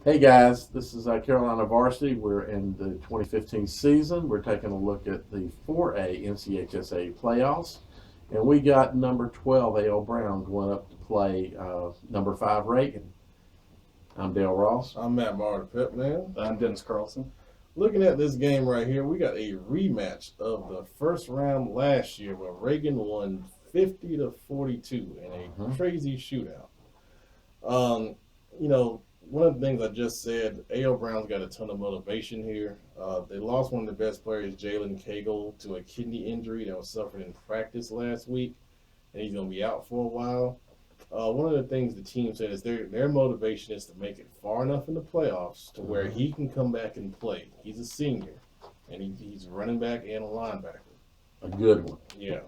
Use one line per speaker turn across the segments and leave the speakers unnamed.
Hey guys, this is Carolina Varsity. We're in the 2015 season. We're taking a look at the 4A NCHSAA playoffs, and we got number 12 A.L. Brown going up to play number 5 Reagan. I'm Dale Ross.
I'm Matt Martin Pip, man.
I'm Dennis Carlson.
Looking at this game right here, we got a rematch of the first round last year where Reagan won 50-42 in a crazy shootout. You know, one of the things I just said, A.L. Brown's got a ton of motivation here. They lost one of the best players, Jalen Cagle, to a kidney injury that was suffered in practice last week, and he's going to be out for a while. One of the things the team said is their motivation is to make it far enough in the playoffs to where he can come back and play. He's a senior, and he's a running back and a linebacker.
A good one.
Yeah.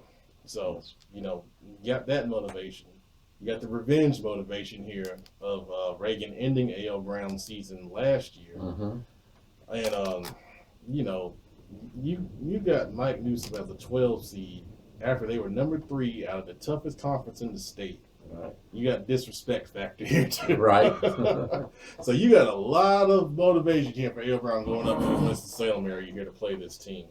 So, you got that motivation. You got the revenge motivation here of Reagan ending A.L. Brown's season last year. And, you got Mike Newsom as a 12 seed after they were number 3 out of the toughest conference in the state.
Right.
You got disrespect factor here too.
Right.
So you got a lot of motivation here for A.L. Brown going up to the Winston-Salem area here to play this team.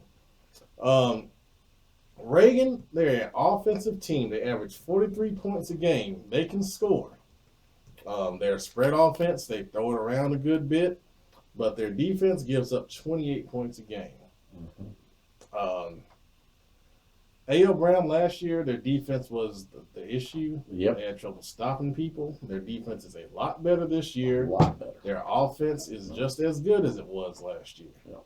Reagan, they're an offensive team. They average 43 points a game. They can score. They're a spread offense. They throw it around a good bit, but their defense gives up 28 points a game. A.L. Brown last year, their defense was the issue.
Yep.
They had trouble stopping people. Their defense is a lot better this year.
A lot better.
Their offense is just as good as it was last year.
Yep.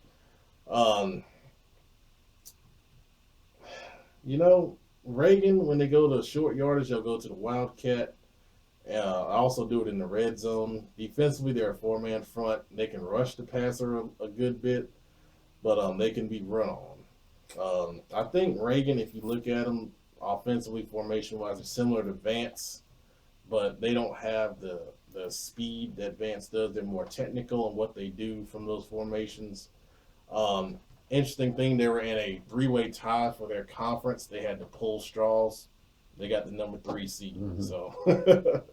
Reagan, when they go to short yardage, they'll go to the Wildcat. I also do it in the red zone. Defensively, they're a 4-man front. They can rush the passer a good bit, but they can be run on. I think Reagan, if you look at them offensively, formation-wise, are similar to Vance, but they don't have the speed that Vance does. They're more technical in what they do from those formations. Interesting thing, they were in a 3-way tie for their conference. They had to pull straws. They got the number 3 seed. So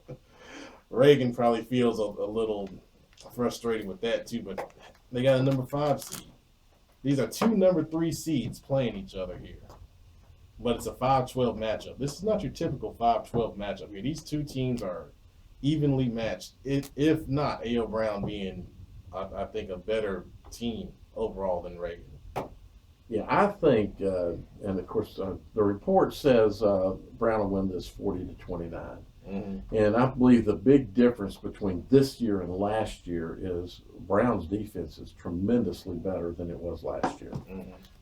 Reagan probably feels a little frustrated with that too, but they got a number 5 seed. These are 2 number 3 seeds playing each other here. But it's a 5-12 matchup. This is not your typical 5-12 matchup here. These 2 teams are evenly matched, if not A.L. Brown being, I think, a better team overall than Reagan.
Yeah, I think, and of course, the report says Brown will win this 40-29. And I believe the big difference between this year and last year is Brown's defense is tremendously better than it was last year.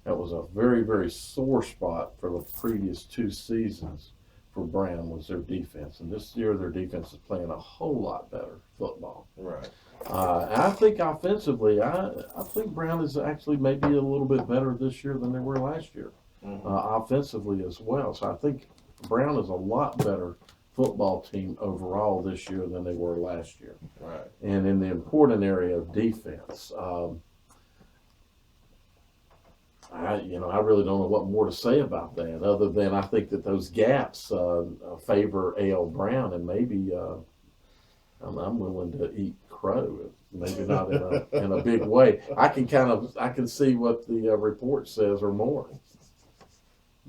That was a very, very sore spot for the previous 2 seasons for Brown was their defense. And this year their defense is playing a whole lot better football.
Right.
I think offensively, I think Brown is actually maybe a little bit better this year than they were last year, offensively as well. So I think Brown is a lot better football team overall this year than they were last year.
Right.
And in the important area of defense, I really don't know what more to say about that other than I think that those gaps favor A.L. Brown, and maybe I'm willing to eat crow, maybe not in a big way. I can see what the report says or more.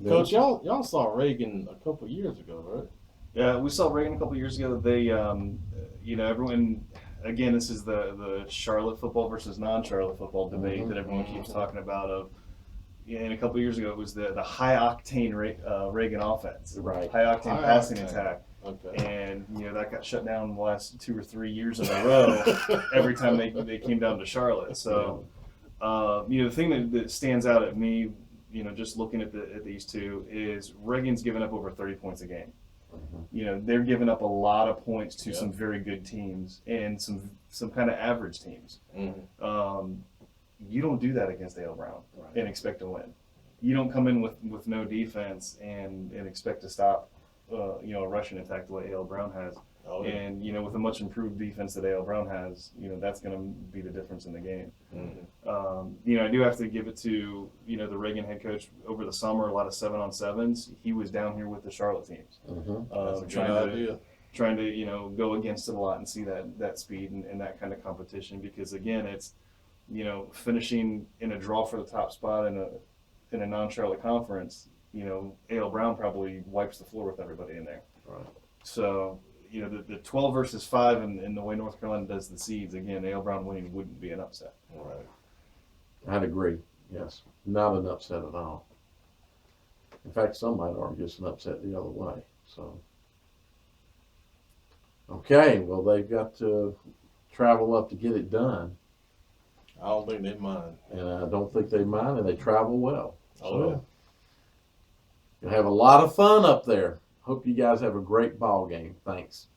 Coach, y'all saw Reagan a couple years ago, right?
Yeah, we saw Reagan a couple years ago. They, everyone, again, this is the Charlotte football versus non-Charlotte football debate that everyone keeps talking about. And a couple years ago, it was the high octane Reagan offense,
Right?
High octane passing attack.
Okay.
And that got shut down the last 2 or 3 years in a row. Every time they came down to Charlotte. So, the thing that stands out at me, just looking at these 2 is Reagan's given up over 30 points a game. They're giving up a lot of points to some very good teams and some kind of average teams. You don't do that against A.L. Brown and expect to win. You don't come in with no defense and expect to stop a rushing attack the way A.L. Brown has.
Oh, yeah.
And with a much improved defense that A.L. Brown has, that's going to be the difference in the game. I do have to give it to the Reagan head coach over the summer. A lot of 7-on-7s. He was down here with the Charlotte teams,
That's a good idea.
trying to go against it a lot and see that speed and that kind of competition, because again, it's finishing in a draw for the top spot in a non-Charlotte conference. A.L. Brown probably wipes the floor with everybody in there.
Right.
So the 12 versus 5 and the way North Carolina does the seeds, again, A.L. Brown winning wouldn't be an upset.
Right.
I'd agree. Yes, not an upset at all. In fact, some might argue it's an upset the other way. So, okay, well, they've got to travel up to get it done,
I don't think they mind.
and I don't think they mind, and they travel well.
Oh, yeah.
You'll have a lot of fun up there. Hope you guys have a great ball game. Thanks.